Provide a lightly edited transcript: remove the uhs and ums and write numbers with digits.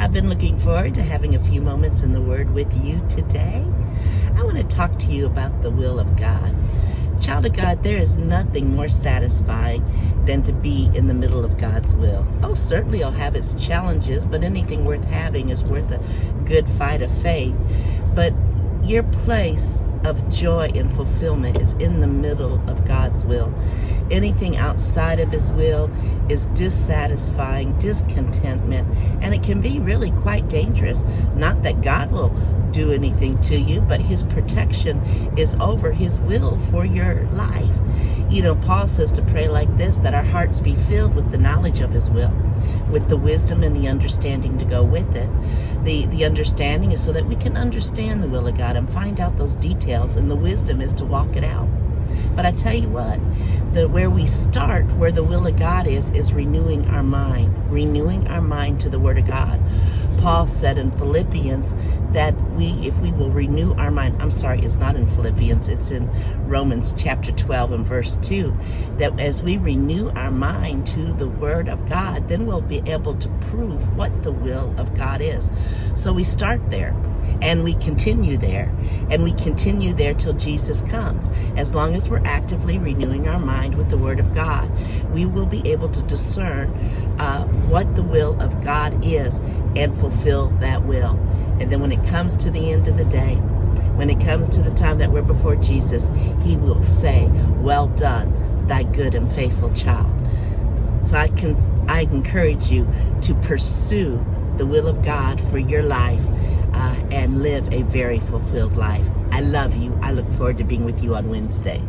I've been looking forward to having a few moments in the Word with you today. I want to talk to you about the will of God. Child of God, there is nothing more satisfying than to be in the middle of God's will. Oh, certainly it'll have its challenges, but anything worth having is worth a good fight of faith. But your place of joy and fulfillment is in the middle of God's will. Anything outside of His will is dissatisfying, discontentment, and it can be really quite dangerous. Not that God will do anything to you, but His protection is over His will for your life. You know, Paul says to pray like this, that our hearts be filled with the knowledge of His will, with the wisdom and the understanding to go with it. The understanding is so that we can understand the will of God and find out those details, and the wisdom is to walk it out. But I tell you what, where we start, where the will of God is renewing our mind to the Word of God. Paul said in Philippians that if we will renew our mind, it's not in Philippians, it's in Romans chapter 12 and verse 2, that as we renew our mind to the Word of God, then we'll be able to prove what the will of God is. So we start there, and we continue there, and we continue there till Jesus comes. As long as we're actively renewing our mind with the Word of God, we will be able to discern what the will of God is and fulfill that will. And then when it comes to the end of the day, when it comes to the time that we're before Jesus, He will say, "Well done, thy good and faithful child." So I encourage you to pursue the will of God for your life and live a very fulfilled life. I love you. I look forward to being with you on Wednesday.